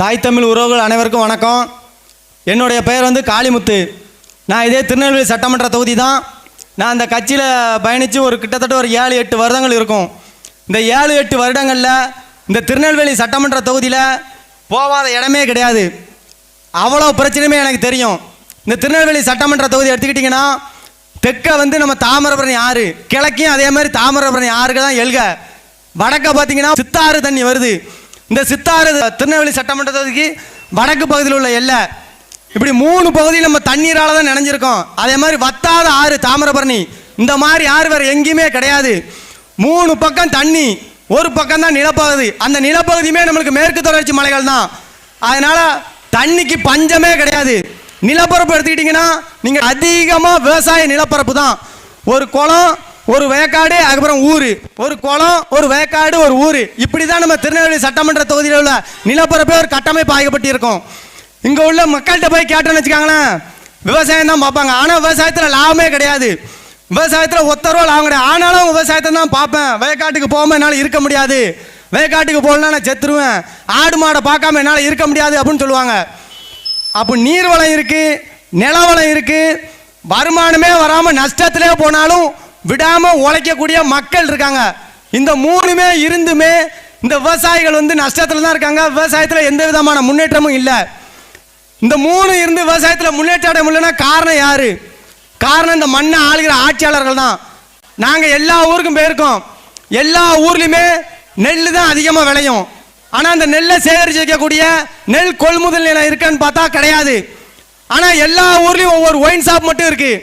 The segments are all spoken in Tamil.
தாய் தமிழ் உறவுகள் அனைவருக்கும் வணக்கம். என்னுடைய பெயர் வந்து காளிமுத்து. நான் இதே திருநெல்வேலி சட்டமன்ற தொகுதி தான். நான் அந்த கட்சியில் பயணித்து கிட்டத்தட்ட ஒரு 7-8 வருடங்கள் இருக்கும். இந்த 7-8 வருடங்களில் இந்த திருநெல்வேலி சட்டமன்ற தொகுதியில் போகாத இடமே கிடையாது. அவ்வளோ பிரச்சனையுமே எனக்கு தெரியும். இந்த திருநெல்வேலி சட்டமன்ற தொகுதி எடுத்துக்கிட்டிங்கன்னா தெற்க வந்து நம்ம தாமிரபரணி ஆறு, கிழக்கையும் அதே மாதிரி தாமிரபரணி ஆறுக்கு தான் எழுக. வடக்க பார்த்தீங்கன்னா சித்தாறு தண்ணி வருது. இந்த சித்தாறு திருநெல்வேலி சட்டமன்ற தொகுதிக்கு வடக்கு பகுதியில் உள்ள எல்லை. இப்படி 3 பகுதியில் நம்ம தண்ணீரால் தான் நினைஞ்சிருக்கோம். அதே மாதிரி வத்தாத ஆறு தாமிரபரணி, இந்த மாதிரி ஆறு வேறு எங்கேயுமே கிடையாது. 3 பக்கம் தண்ணி, ஒரு பக்கம் தான் நிலப்பகுதி. அந்த நிலப்பகுதியுமே நம்மளுக்கு மேற்கு தொடர்ச்சி மலைகள் தான். அதனால தண்ணிக்கு பஞ்சமே கிடையாது. நிலப்பரப்பு எடுத்துக்கிட்டிங்கன்னா நீங்கள் அதிகமாக விவசாய நிலப்பரப்பு தான். ஒரு குளம், ஒரு வயக்காடு, அதுக்கப்புறம் ஊர், ஒரு குளம், ஒரு வயக்காடு, ஒரு ஊர். இப்படி தான் நம்ம திருநெல்வேலி சட்டமன்ற தொகுதியில் உள்ள நிலப்பரப்பே ஒரு கட்டமைப்பு ஆகப்பட்டிருக்கும். இங்கே உள்ள மக்கள்கிட்ட போய் கேட்டோன்னு வச்சுக்காங்களேன், விவசாயம் தான் பார்ப்பாங்க. ஆனால் விவசாயத்தில் லாபமே கிடையாது. விவசாயத்தில் ஒத்த ரூபா லாபம் கிடையாது. ஆனாலும் விவசாயத்தை தான் பார்ப்பேன். வயக்காட்டுக்கு போகாமல் என்னால் இருக்க முடியாது, வயக்காட்டுக்கு போகலன்னா நான் செத்துருவேன், ஆடு மாடை பார்க்காம என்னால் இருக்க முடியாது அப்படின்னு சொல்லுவாங்க. அப்போ நீர் வளம் இருக்குது, நில வளம் இருக்குது, வருமானமே வராமல் நஷ்டத்திலே போனாலும் விடாமல் உழைக்கக்கூடிய மக்கள் இருக்காங்க. இந்த 3மே இருந்துமே இந்த விவசாயிகள் வந்து நஷ்டத்தில் தான் இருக்காங்க. விவசாயத்தில் எந்த விதமான முன்னேற்றமும் இல்லை. இந்த 3 இருந்து விவசாயத்தில் முன்னேற்றம் அடைய முடியலன்னா காரணம் யாரு? காரணம் இந்த மண்ணை ஆளுகிற ஆட்சியாளர்கள் தான். நாங்கள் எல்லா ஊருக்கும் போயிருக்கோம். எல்லா ஊர்லேயுமே நெல் தான் அதிகமாக விளையும். ஆனால் அந்த நெல்லை சேகரித்து வைக்கக்கூடிய நெல் கொள்முதல் நிலையம் இருக்கான்னு பார்த்தா கிடையாது. ஆனால் எல்லா ஊர்லேயும் ஒவ்வொரு ஒயின் ஷாப் மட்டும் இருக்குது.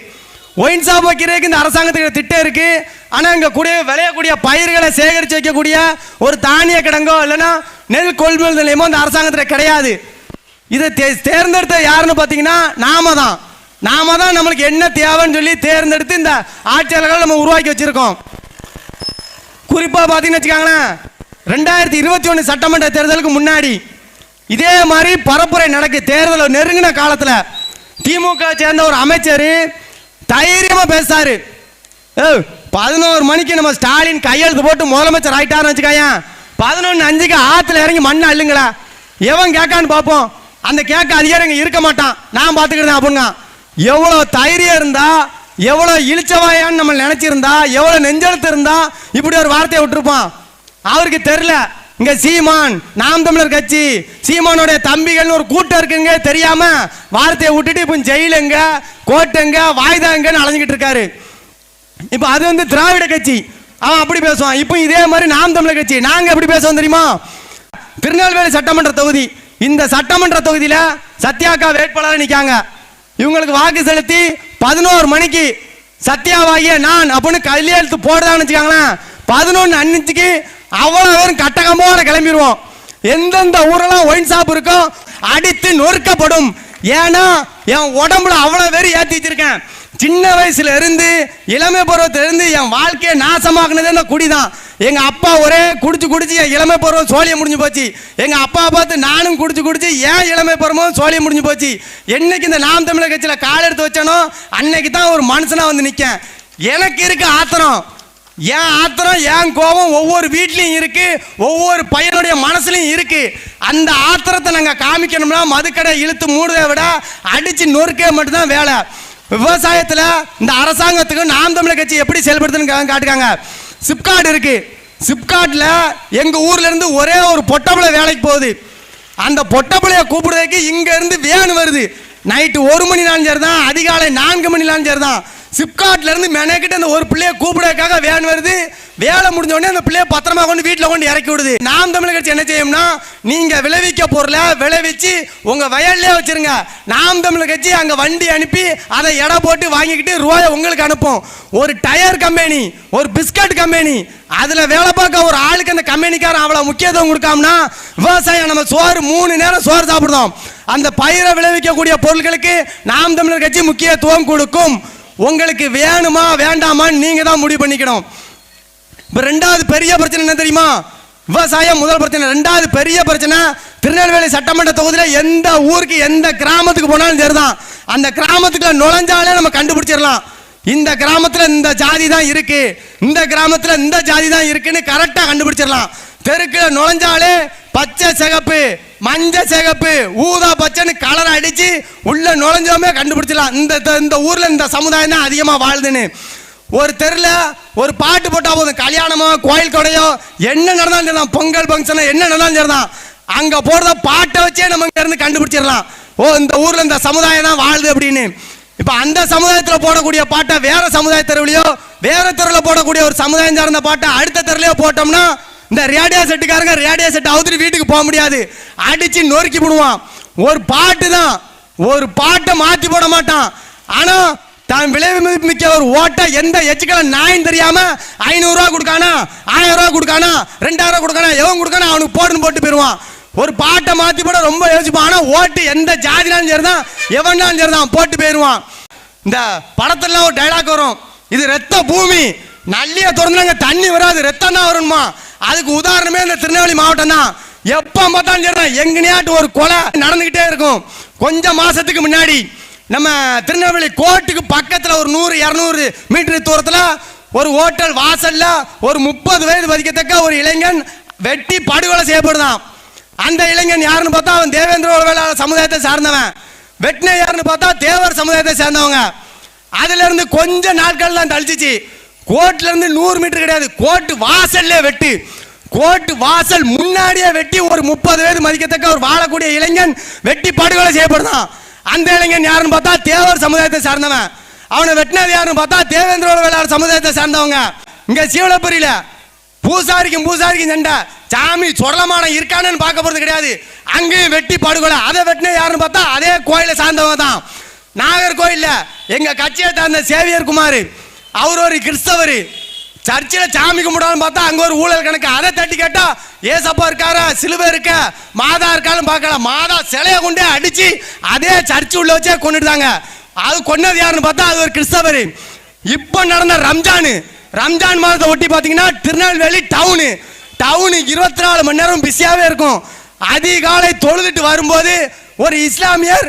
ஒயின் ஷாப் வைக்கிறதுக்கு இந்த அரசாங்கத்துக்கு திட்டம் இருக்குது. ஆனால் இங்கே கூட விளையக்கூடிய பயிர்களை சேகரித்து வைக்கக்கூடிய ஒரு தானிய கிடங்கோ இல்லைன்னா நெல் கொள்முதல் நிலையமோ இந்த அரசாங்கத்தில் கிடையாது. இதை தேர்ந்தெடுத்த யாருன்னு பார்த்தீங்கன்னா நாம தான் நம்மளுக்கு என்ன தேவைன்னு சொல்லி தேர்ந்தெடுத்து இந்த ஆட்சியாளர்கள் நம்ம உருவாக்கி வச்சிருக்கோம். குறிப்பாக பார்த்தீங்கன்னு வச்சுக்காங்களேன், 2021 சட்டமன்ற தேர்தலுக்கு முன்னாடி இதே மாதிரி பரப்புரை நடக்கு. தேர்தல் நெருங்கின காலத்தில் திமுக சேர்ந்த ஒரு அமைச்சர் தைரியமா பேசாரு. 11 மணிக்கு நம்ம ஸ்டாலின் கையெழுத்து போட்டு முதலமைச்சர் ஆயிட்டாருன்னு வச்சுக்காயா, 11:05 ஆத்துல இறங்கி மண்ணை அள்ளுங்களா, எவன் கேட்கான்னு பார்ப்போம். அந்த கேட்க அதிகாரி இருக்க மாட்டான், நான் பார்த்துக்கிட்டேன் அப்படின்னா. எவ்வளோ தைரியம் இருந்தா, எவ்வளோ இழிச்சவாயான்னு நம்ம நினைச்சிருந்தா, எவ்வளோ நெஞ்செழுத்து இருந்தா இப்படி ஒரு வார்த்தையை விட்டுருப்பான். அவருக்கு தெரியல. இங்க சீமான், நாம் தமிழர் கட்சி, சீமானுடைய தம்பிகள் ஒரு கூட்டம் இருக்குங்க தெரியாம வார்த்தையை விட்டுட்டு இப்ப ஜெயிலுங்க, கோட்டைங்க, வாய்தாங்கன்னு அலைஞ்சிக்கிட்டு இருக்காரு. இப்ப அது வந்து திராவிட கட்சி, அவன் அப்படி பேசுவான். இப்போ இதே மாதிரி நாம் தமிழர் கட்சி நாங்க எப்படி பேசுவோம் தெரியுமா? திருநெல்வேலி சட்டமன்ற தொகுதி, இந்த சட்டமன்ற தொகுதியில சத்யாக்கா வேட்பாளர் நிக்காங்க. இவங்களுக்கு வாக்கு செலுத்தி 11 மணிக்கு சத்யாவாகிய நான் அப்படின்னு கையெழுத்து போடுதான்னு வச்சுக்காங்களேன், 11:05 அவ்வளோ பேரும் கட்டகம்போட கிளம்பிடுவோம். எந்தெந்த ஊரெல்லாம் ஒயின் ஷாப் இருக்கோ அடித்து நொறுக்கப்படும். ஏன்னா என் உடம்புல அவ்வளோ பேர் ஏற்றி வச்சிருக்கேன். சின்ன வயசுல இருந்து இளமை பருவத்திலிருந்து என் வாழ்க்கையை நாசமாக்குனதே இந்த குடிதான். எங்க அப்பா ஒரே குடிச்சு என் இளமை பருவம் சோழிய முடிஞ்சு போச்சு. எங்க அப்பா பார்த்து நானும் குடிச்சு ஏன் இளமை பருவம் சோழிய முடிஞ்சு போச்சு. என்னைக்கு இந்த நாம் தமிழர் கட்சியில் கால் எடுத்து வச்சனோ அன்னைக்கு தான் ஒரு மனுஷனா வந்து நிற்க. எனக்கு இருக்க ஆத்திரம், என் ஆத்திரம், என் கோபம் ஒவ்வொரு வீட்லையும் இருக்கு, ஒவ்வொரு பையனுடைய மனசுலையும் இருக்கு. அந்த ஆத்திரத்தை நாங்கள் காமிக்கணும்னா மதுக்கடை இழுத்து மூடுவதை விட அடிச்சு நொறுக்க மட்டும்தான் வேலை. விவசாயத்தில் இந்த அரசாங்கத்துக்கு நாம் தமிழர் கட்சி எப்படி செயல்படுத்துன்னு காட்டுக்காங்க. சிப்காட் இருக்கு. சிப்காட்ல எங்க ஊர்ல இருந்து ஒரே ஒரு பொட்டப்பிள்ளை வேலைக்கு போகுது. அந்த பொட்டப்பிள்ளைய கூப்பிடுறதுக்கு இங்க இருந்து வேன் வருது. நைட்டு 1 மணினாலும் சரி தான், அதிகாலை 4 மணினாலும் சரி தான். சிப்காட்ல இருந்து மெனக்கிட்ட அந்த ஒரு பிள்ளைய கூப்பிடுறதுக்காக வேன் வருது. வேலை முடிஞ்ச உடனே அந்த பிள்ளைய பத்திரமா கொண்டு வீட்டில் கொண்டு இறக்கி விடுது. நாம் தமிழர் கட்சி என்ன செய்யும்னா, நீங்க விளைவிக்க பொருளை விளைவிச்சு உங்க வயல்லே வச்சிருங்க. நாம் தமிழர் கட்சி அங்க வண்டி அனுப்பி அதை எடை போட்டு வாங்கிக்கிட்டு ரூபாயை உங்களுக்கு அனுப்பும். ஒரு டயர் கம்பெனி, ஒரு பிஸ்கட் கம்பெனி, அதுல வேலை பார்க்க ஒரு ஆளுக்கு அந்த கம்பெனிக்காரன் அவ்வளவு முக்கியத்துவம் கொடுக்காமனா விவசாயம் நம்ம சோறு 3 நேரம் சோறு சாப்பிடுறோம். அந்த பயிரை விளைவிக்கக்கூடிய பொருட்களுக்கு நாம் தமிழர் கட்சி முக்கியத்துவம் கொடுக்கும். உங்களுக்கு வேணுமா வேண்டாமான்னு நீங்க தான் முடிவு பண்ணிக்கணும். இப்ப 2வது பெரிய பிரச்சனை என்ன தெரியுமா? விவசாயம் முதல் பிரச்சனை. 2வது பெரிய பிரச்சனை, திருநெல்வேலி சட்டமன்ற தொகுதியில் எந்த ஊருக்கு எந்த கிராமத்துக்கு போனாலும் சரிதான், அந்த கிராமத்துக்குள்ள நுழைஞ்சாலே நம்ம கண்டுபிடிச்சிடலாம். இந்த கிராமத்தில் இந்த ஜாதி தான் இருக்கு, இந்த கிராமத்தில் இந்த ஜாதி தான் இருக்குன்னு கரெக்டாக கண்டுபிடிச்சிடலாம். தெருக்குள்ள நுழைஞ்சாலே பச்சை சிகப்பு மஞ்ச சிகப்பு ஊதா பச்சைன்னு கலர் அடிச்சு உள்ள நுழைஞ்சோமே கண்டுபிடிச்சிடலாம் இந்த ஊர்ல இந்த சமுதாயம் தான் அதிகமா வாழுதுன்னு. ஒரு தெருல ஒரு பாட்டு போட்டா போதும், கல்யாணமோ கோயில் கொடையோ என்ன நடந்தாலும் சரிதான், பொங்கல் ஃபங்க்ஷனோ என்ன நடந்தாலும் சரிதான், அங்க போடுற பாட்டை வச்சே நம்ம இங்க இருந்து கண்டுபிடிச்சிடலாம். ஓ இந்த ஊர்ல இந்த சமுதாயம் தான் வாழுது அப்படின்னு. இப்ப அந்த சமுதாயத்துல போடக்கூடிய பாட்டை வேற சமுதாய தெருவிலையோ வேற தெருவில் போடக்கூடிய ஒரு சமுதாயம் சார்ந்த பாட்டை அடுத்த தெருலையோ போட்டோம்னா இந்த ரேடியோ செட்டுக்காரங்க ரேடியோ செட் அவுத்துட்டு வீட்டுக்கு போக முடியாது, அடிச்சு நொறுக்கி போடுவான். ஒரு பாட்டு தான், ஒரு பாட்டை மாத்தி போட மாட்டான். ஆனா தான் விளைவு மிக்க ஒரு ஓட்ட எந்த எச்சுக்களை நாயும் தெரியாம 500 ரூபா கொடுக்கானா 1000 ரூபா கொடுக்கானா 2000 ரூபா கொடுக்கானா எவன் கொடுக்கானா அவனுக்கு போட்டுன்னு போட்டு போயிருவான். ஒரு பாட்டை மாத்தி போட ரொம்ப யோசிப்பான். ஆனா ஓட்டு எந்த ஜாதினாலும் சரிதான் எவனாலும் சரிதான் போட்டு போயிருவான். இந்த படத்துல ஒரு டைலாக் வரும், இது ரத்த பூமி, நல்லிய திறந்தாங்க தண்ணி வராது ரத்தம் தான் வருமா. அதுக்கு உதாரணமே இந்த திருநெல்வேலி மாவட்டம் தான். எப்ப பார்த்தாலும் சரிதான் எங்கனையாட்டு ஒரு கொலை நடந்துகிட்டே இருக்கும். கொஞ்சம் மாசத்துக்கு முன்னாடி நம்ம திருநெல்வேலி கோர்ட்டுக்கு பக்கத்துல ஒரு 100-200 மீட்டர் தூரத்துல ஒரு ஹோட்டல் வாசல்ல ஒரு 30 வயது மதிக்கத்தக்க ஒரு இளைஞன் வெட்டி படுகொலை செய்யப்படுதான். அந்த இளைஞன் யாருன்னு பார்த்தா அவன் தேவேந்திர வேளாளர் சமுதாயத்தை சார்ந்தவன். வெட்டின யாருன்னு பார்த்தா தேவர் சமுதாயத்தை சேர்ந்தவங்க. அதுல இருந்து கொஞ்ச நாட்கள் தான் தள்ளிச்சு. கோர்ட்ல இருந்து 100 மீட்டர் கிடையாது, கோர்ட் வாசல்ல வெட்டி, கோர்ட் வாசல் முன்னாடியே வெட்டி ஒரு 30 வயது மதிக்கத்தக்க ஒரு வாழக்கூடிய இளைஞன் வெட்டி படுகொலை செய்யப்படுதான். அந்த இளைஞன் யாருன்னு பார்த்தா தேவர் சமுதாயத்தை சார்ந்தவன். அவனை வெட்டினது யாருன்னு பார்த்தா தேவேந்திர வேளாளர் சமுதாயத்தை சார்ந்தவங்க. இங்க சீவலப்புரியில பூசாரிக்கும் சண்டை, சாமி சொடலமானம் இருக்கானு பார்க்க போறது கிடையாது, அங்கேயும் வெட்டி படுகொலை. அதை வெட்டின யாருன்னு பார்த்தா அதே கோயிலை சார்ந்தவங்க தான். நாகர்கோயில்ல எங்க கட்சியை சார்ந்த சேவியர் குமார், அவர் ஒரு கிறிஸ்தவர், சர்ச்சில் சாமி கும்பிடான்னு பார்த்தா அங்க ஒரு ஊழல் கணக்கு. அதை தட்டி கேட்டா ஏசப்பா இருக்காரா சிலுவை இருக்க மாதா இருக்காலும் பார்க்கலாம், மாதா சிலையை கொண்டு அடிச்சு அதே சர்ச்சு உள்ள வச்சே கொண்டுட்டாங்க. அது கொன்னது யாருன்னு பார்த்தா அது ஒரு கிறிஸ்தவர். இப்ப நடந்த ரம்ஜான் மாதத்தை ஒட்டி பார்த்தீங்கன்னா திருநெல்வேலி டவுனு 24 மணி நேரம் பிஸியாவே இருக்கும். அதிகாலை தொழுதுட்டு வரும்போது ஒரு இஸ்லாமியர்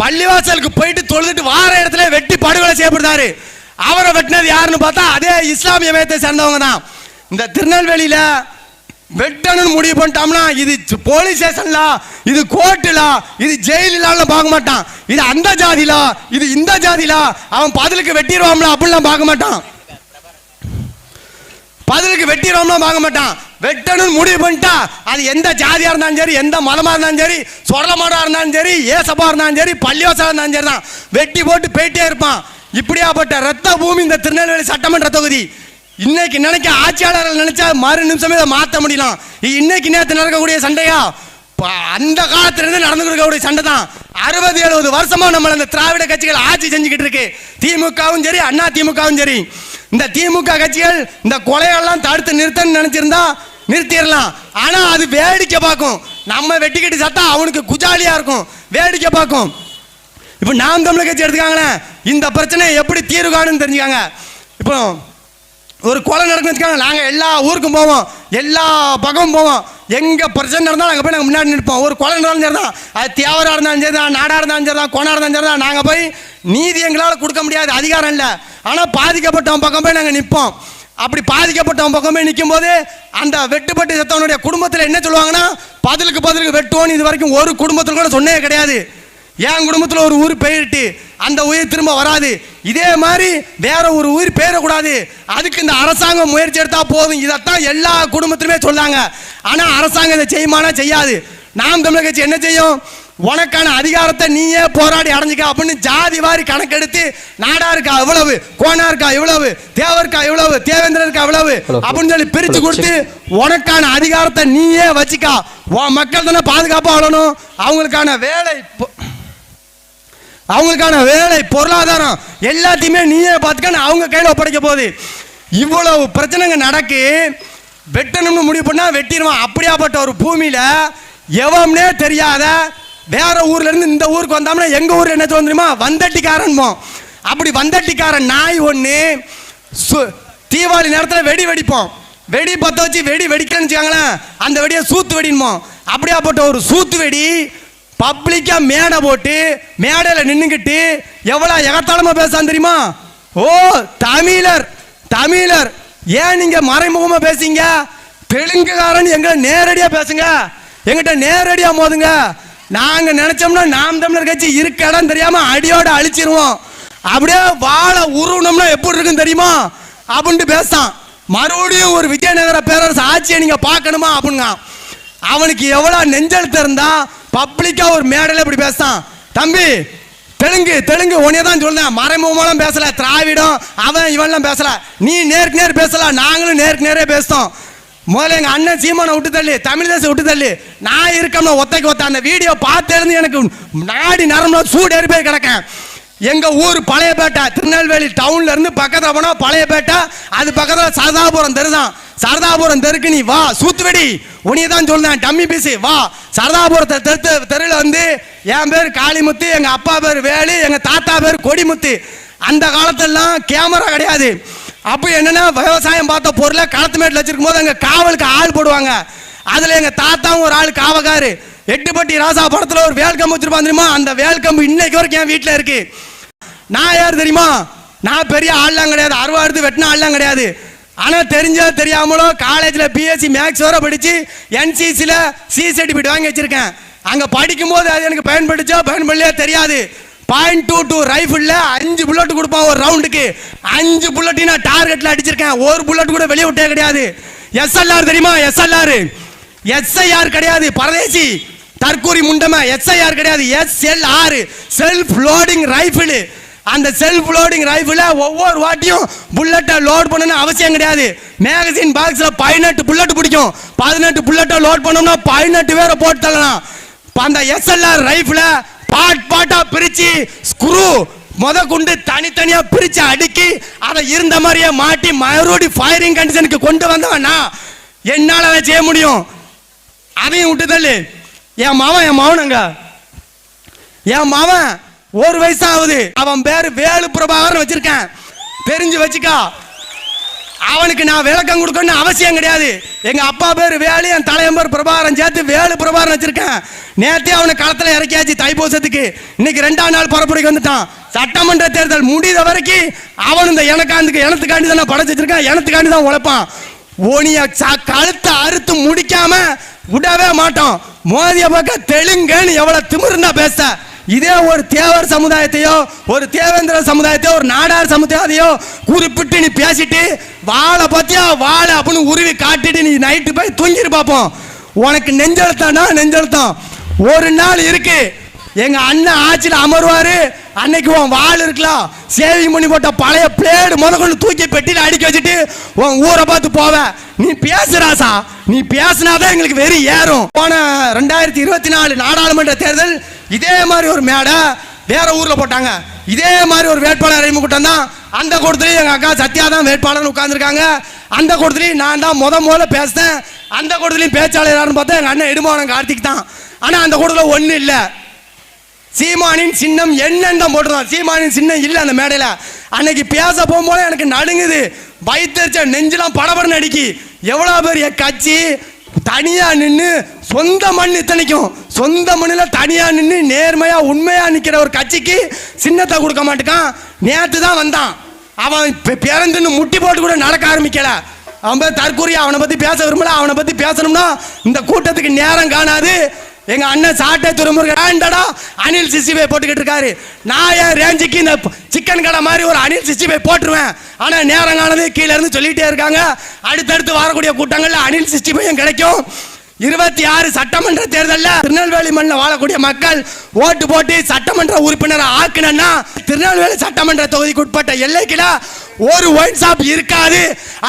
பள்ளிவாசலுக்கு போயிட்டு தொழுதுட்டு வார இடத்துல வெட்டி படுகொலை செய்யப்படுறாரு. அவரை வெட்டினது யாருன்னு பார்த்தா அதே இஸ்லாமிய மதத்தை சேர்ந்தவங்க தான். இந்த திருநெல்வேலியில வெட்டணும்னு முடிவு பண்ணிட்டோம்னா இது போலீஸ் ஸ்டேஷன்ல, இது கோர்ட்டுல, இது ஜெயிலால பார்க்க மாட்டான். இது அந்த ஜாதியில, இது இந்த ஜாதியில, அவன் பதிலுக்கு வெட்டிடுவான்ல அப்படிலாம் பார்க்க மாட்டான். பதிலுக்கு வெட்டிடுவான்லாம் பார்க்க மாட்டான். வெட்டணும்னு முடிவு பண்ணிட்டா அது எந்த ஜாதியா இருந்தாலும் சரி, எந்த மதமா இருந்தாலும் சரி, சொரலமாடா இருந்தாலும் சரி, ஏசப்பா இருந்தாலும் சரி, பள்ளிவாசலா இருந்தாலும் சரி தான் வெட்டி போட்டு போயிட்டே இருப்பான். இப்படியாப்பட்ட ரத்த பூமி இந்த திருநெல்வேலி சட்டமன்ற தொகுதி. இன்னைக்கு நினைக்க ஆட்சியாளர்கள் நினைச்சா மறு நிமிஷமே இதை மாற்ற முடியலாம். இன்னைக்கு நேரத்தில் நடக்கக்கூடிய சண்டையா அந்த காலத்திலிருந்து நடந்துக்கூடிய சண்டை தான். 60-70 வருஷமா நம்ம இந்த திராவிட கட்சிகள் ஆட்சி செஞ்சுக்கிட்டு இருக்கு. திமுகவும் சரி அண்ணா திமுகவும் சரி. இந்த திமுக கட்சிகள் இந்த கொலையெல்லாம் தடுத்து நிறுத்தன்னு நினைச்சிருந்தா நிறுத்திடலாம். ஆனா அது வேடிக்கை பார்க்கும். நம்ம வெட்டிக்கிட்டு சத்தா அவனுக்கு குஜாலியா இருக்கும், வேடிக்கை பார்க்கும். இப்ப நாம் தமிழர் கட்சி எடுத்துக்காங்களேன், இந்த பிரச்சனை எப்படி தீர்வு காணும்னு தெரிஞ்சுக்காங்க. இப்போ ஒரு கொலை நடக்குன்னு வச்சுக்காங்க, நாங்க எல்லா ஊருக்கும் போவோம், எல்லா பக்கமும் போவோம். எங்க பிரச்சனை நடந்தாலும் அங்கே போய் நாங்கள் முன்னாடி நிற்போம். ஒரு கொலை நடந்தாலும் சரி தான், அது தேவரா இருந்தாலும் சரி தான், நாடா இருந்தாலும் சரி தான், கோணா இருந்தாலும் சரி தான், நாங்கள் போய் நீதி எங்களால் கொடுக்க முடியாது, அதிகாரம் இல்லை. ஆனால் பாதிக்கப்பட்டவன் பக்கம் போய் நாங்கள் நிற்போம். அப்படி பாதிக்கப்பட்டவன் பக்கம் போய் நிற்கும் போது அந்த வெட்டுப்பட்டு செத்தவனுடைய குடும்பத்தில் என்ன சொல்லுவாங்கன்னா, பதிலுக்கு வெட்டுவோன்னு இது வரைக்கும் ஒரு குடும்பத்தில் கூட சொன்னே கிடையாது. என் குடும்பத்தில் ஒரு உயிர் போயிட்டு அந்த உயிர் திரும்ப வராது. இதே மாதிரி வேற ஒரு உயிர் போயிடக்கூடாது, அதுக்கு இந்த அரசாங்கம் முயற்சி எடுத்தா போதும். இதைத்தான் எல்லா குடும்பத்திலுமே சொல்லாங்க. ஆனால் அரசாங்கம் இதை செய்யுமானா செய்யாது. நாம் தமிழர் கட்சி என்ன செய்யும், உனக்கான அதிகாரத்தை நீயே போராடி அடைஞ்சிக்க அப்படின்னு ஜாதி வாரி கணக்கெடுத்து நாடா இருக்கா இவ்வளவு, கோணா இருக்கா இவ்வளவு, தேவருக்கா இவ்வளவு, தேவேந்திரருக்கா இவ்வளவு அப்படின்னு சொல்லி பிரிச்சு கொடுத்து உனக்கான அதிகாரத்தை நீயே வச்சுக்கா. மக்கள் தானே பாதுகாப்பா வாழணும். அவங்களுக்கான வேலை பொருளாதாரம் எல்லாத்தையுமே நீயே பார்த்துக்க அவங்க கையில் ஒப்படைக்க போகுது. இவ்வளவு பிரச்சனைங்க நடக்கு. வெட்டணும்னு முடிவு பண்ணா வெட்டிடுவான். அப்படியாப்பட்ட ஒரு பூமியில எவனே தெரியாத வேற ஊர்ல இருந்து இந்த ஊருக்கு வந்தோம்னா எங்க ஊர்ல என்ன தெரியுமா, வந்தட்டிக்காரன். அப்படி வந்தட்டிக்காரன் நாய் ஒண்ணு தீபாவளி நேரத்தில் வெடி வெடிப்போம். வெடி பற்ற வச்சு வெடி வெடிக்கன்னு வச்சுக்காங்களேன், அந்த வெடியை சூத்து வெடிப்போம். அப்படியாப்பட்ட ஒரு சூத்து வெடி பப்ளிக்கா மேடை போட்டு மேடையில் நின்றுக்கிட்டு எவ்வளவு எகத்தாளமா பேசான் தெரியுமா. ஓ தமிழர் ஏன் நீங்க மறைமுகமா பேசுங்க, தெலுங்குகாரன் எங்களை நேரடியா பேசுங்க, எங்கிட்ட நேரடியா மோதுங்க. நாங்க நினைச்சோம்னா நாம் தமிழர் கட்சி இருக்க இடம் தெரியாம அடியோட அழிச்சிருவோம். அப்படியே வாழை உருவணும்னா எப்படி இருக்குன்னு தெரியுமா அப்படின்ட்டு பேசான். மறுபடியும் ஒரு விஜயநகர பேரரசு ஆட்சியை நீங்க பார்க்கணுமா அப்படிங்க. அவனுக்கு எவ்வளவு நெஞ்செழுத்து இருந்தா பப்ளிக்கா ஒரு மேடையில் இப்படி பேசான். தம்பி தெலுங்கு உன்னைய தான் சொல்றேன், மறைமுகமெல்லாம் பேசல, திராவிடம் அவன் இவன்லாம் பேசல, நீ நேருக்கு நேர் பேசல, நாங்களும் நேருக்கு நேரே பேசுறோம். முதல்ல எங்க அண்ணன் சீமானை விட்டு தள்ளி, தமிழ் தேசம் விட்டு தள்ளி, நான் இருக்கோம்னா ஒத்தைக்கு ஒத்த. அந்த வீடியோ பார்த்தேருந்து எனக்கு நாடி நரம்புல சூடேறி போய் கிடக்கேன். எங்க ஊர் பழையப்பேட்டை, திருநெல்வேலி டவுன்ல இருந்து பக்கத்துல போனா பழையப்பேட்டை, அது பக்கத்துல சரதாபுரம் தெரு தான். சரதாபுரம் தெருக்கு நீ வா, சூத்துவெடி உனியை தான் சொல்றேன், டம்மி பீசி வா. சரதாபுரத்தை தெருவில் வந்து என் பேர் காளிமுத்து, எங்க அப்பா பேர் வேலு, எங்க தாத்தா பேர் கொடிமுத்து. அந்த காலத்திலாம் கேமரா கிடையாது. அப்போ என்னன்னா விவசாயம் பார்த்த பொருளை களத்து மேட்டில் வச்சிருக்கும் போது அங்கே காவலுக்கு ஆள் போடுவாங்க. அதில் எங்கள் தாத்தாவும் ஒரு ஆள் காவகாரு. எட்டுப்பட்டி ராசா படத்தில் ஒரு வேல்கம்பு வச்சிருப்பான் தெரியுமா, அந்த வேல்கம்பு இன்னைக்கு வரைக்கும் என் வீட்டில் இருக்கு. நான் யார் தெரியுமா, நான் பெரிய ஆள்லாம் கிடையாது, அருவா எடுத்து வெட்டின ஆள்லாம் கிடையாது. ஆனால் தெரிஞ்சோ தெரியாமலோ காலேஜில் பிஎஸ்சி மேக்ஸ் வர படித்து என்சிசியில் சி சர்டிஃபிகேட் வாங்கி வச்சிருக்கேன். அங்கே படிக்கும்போது அது எனக்கு பயன்படுச்சோ பயன்படலையோ தெரியாது. .22 ரைஃபிளில் 5 புல்லட் கொடுப்பான் ஒரு ரவுண்டுக்கு. 5 புல்லட்டையும் நான் டார்கெட்டில் அடிச்சிருக்கேன். ஒரு புல்லட் கூட வெளியே விட்டே கிடையாது. எஸ்எல்ஆர் தெரியுமா, எஸ்ஐஆர் கிடையாது, பரதேசி தற்கூரி முண்டமை. எஸ்ஐஆர் கிடையாது, SLR செல்ஃப் லோடிங் ரைஃபிள். அந்த செல்ஃப் லோடிங் ரைஃபிள ஒவ்வொரு வாட்டியும் புல்லட்டை லோட் பண்ணணும் அவசியம் கிடையாது. மேகசின் பாக்ஸில் 18 புல்லட் பிடிக்கும். 18 புல்லட்டை லோட் பண்ணோம்னா 18 பேரை போட்டு தள்ளலாம். அந்த SLR ரைஃபிள பாட்டா பிரிச்சு ஸ்க்ரூ முத கொண்டு தனித்தனியா பிரிச்சு அடுக்கி அதை இருந்த மாதிரியே மாட்டி மறுபடி ஃபயரிங் கண்டிஷனுக்கு கொண்டு வந்தவனா என்னால அதை செய்ய முடியும். அதையும் விட்டு தள்ளு. என் மவனுங்க, என் மவன் 1 வயசு ஆகுது. அவன் பேரு வேலு பிரபாகரன் வச்சிருக்கேன், தெரிஞ்சு வச்சுக்கா. அவனுக்கு நான் விளக்கம் கொடுக்கணும்னு அவசியம் கிடையாது. எங்க அப்பா பேர் வேலு, என் தலையம்பர் பிரபாகரன் சேர்த்து வேலு பிரபாகரன் வச்சிருக்கேன். நேற்றே அவனை களத்தில் இறக்கியாச்சு தைப்பூசத்துக்கு. இன்னைக்கு 2ஆம் நாள் பரப்புரைக்கு வந்துட்டான். சட்டமன்ற தேர்தல் முடிந்த வரைக்கும் அவன் இந்த எனத்துக்காண்டி தான் படைச்சு வச்சிருக்கான், எனத்துக்காண்டி தான் உழைப்பான். ஓனிய கழுத்தை அறுத்து முடிக்காம விடவே மாட்டோம். மோதிய பக்கம் தெலுங்குன்னு எவ்வளவு திமிருந்தா பேச. இதே ஒரு தேவர் சமுதாயத்தையோ ஒரு தேவேந்திர சமுதாயத்தையோ ஒரு நாடார் சமுதாயத்தையோ குறிப்பிட்டு நீ பேசிட்டு வாழை பத்தியா வாழை அப்படின்னு உருவி காட்டிட்டு நீ நைட்டு போய் தூங்கிட்டு பார்ப்போம். உனக்கு நெஞ்செழுத்தம் ஒரு நாள் இருக்கு. எங்க அண்ணன் ஆட்சியில் அமர்வாரு, அன்னைக்கு உன் வாள் இருக்கலாம், சேவிங் பண்ணி போட்ட பழைய பிளேடு கொண்டு தூக்கி பெட்டியில் அடிக்க வச்சுட்டு உன் ஊரை பார்த்து போவ. நீ பேசுறாசா, நீ பேசினாதான் எங்களுக்கு வெறி ஏறும். போன 2024 நாடாளுமன்ற தேர்தல் இதே மாதிரி ஒரு மேடை வேற ஊர்ல போட்டாங்க. இதே மாதிரி ஒரு வேட்பாளர் அறிமுகம் தான். அந்த கூட்டத்திலையும் எங்க அக்கா சத்யா தான் வேட்பாளர் உட்கார்ந்துருக்காங்க. அந்த கூட்டத்திலையும் நான் தான் முதல்ல பேசினேன். அந்த கூட்டத்திலையும் பேச்சாளர் யாருன்னு பார்த்தா எங்க அண்ணன் இடுமானம் கார்த்திக் தான். ஆனா அந்த கூட்டத்தில் ஒன்றும் இல்லை. சீமானின் சின்னம் என்னன்னு தான் போட்டுருந்தான். சீமானின் சின்னம் இல்லை அந்த மேடையில். அன்னைக்கு பேச போகும்போது எனக்கு நடுங்குது, வயிற்றுச்ச நெஞ்செல்லாம் படபடன்னு அடிக்கி. எவ்வளோ பெரிய கட்சி தனியா நின்று சொந்த மண் இத்தனைக்கும் சொந்த மண்ணில் தனியா நின்று நேர்மையா உண்மையா நிற்கிற ஒரு கட்சிக்கு சின்னத்தை கொடுக்க மாட்டேக்கான். நேற்று தான் வந்தான். அவன் பிறந்துன்னு முட்டி போட்டு கூட நடக்க ஆரம்பிக்கல. அவன் பேர் தற்கூரியா. அவனை பற்றி பேச விரும்பல. அவனை பற்றி பேசணும்னா இந்த கூட்டத்துக்கு நேரம் காணாது. எங்க அண்ணன் சாட்டை துறைமுருகன் அனில் 65 போட்டுக்கிட்டு இருக்காரு. நான் என் ரேஞ்சுக்கு இந்த சிக்கன் கடை மாதிரி ஒரு அனில் 65 போட்டுருவேன். ஆனா நேரம் காணது கீழே இருந்து சொல்லிட்டே இருக்காங்க. அடுத்தடுத்து வரக்கூடிய கூட்டங்கள்ல அனில் 65 கிடைக்கும். 26 சட்டமன்ற தேர்தலில் திருநெல்வேலி மண்ணில் வாழக்கூடிய மக்கள் ஓட்டு போட்டு சட்டமன்ற உறுப்பினர் ஆக்கினா திருநெல்வேலி சட்டமன்ற தொகுதிக்கு உட்பட்ட எல்லைக்குல ஒரு ஒயின் ஷாப் இருக்காது.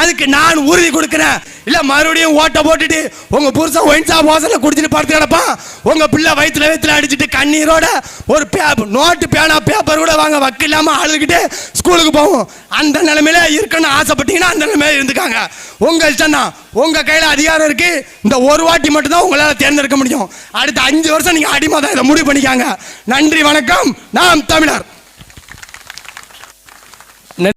அதுக்கு நான் உறுதி கொடுக்கிறேன். இல்ல மறுபடியும் ஓட்ட போட்டுட்டு உங்க புருஷன் ஒயின் ஷாப் வாசல்ல குடிச்சிட்டு படுத்து கிடப்பான். உங்க பிள்ளை வயிற்றுல அடிச்சுட்டு கண்ணீரோட ஒரு நோட்டு பேனா பேப்பர் கூட வாங்க வக்கு இல்லாம அழுதுகிட்டு ஸ்கூலுக்கு போவோம். அந்த நிலைமையில இருக்கணும்னு ஆசைப்பட்டீங்கன்னா அந்த நிலைமையில இருந்துக்காங்க. உங்க இஷ்டம் தான். உங்க கையில அதிகாரம் இருக்கு. இந்த ஒரு வாட்டி மட்டும் தான் உங்களால தேர்ந்தெடுக்க முடியும். அடுத்த 5 வருஷம் நீங்க அடிமை தான். இதை முடிவு பண்ணிக்காங்க. நன்றி, வணக்கம். நாம் தமிழர்.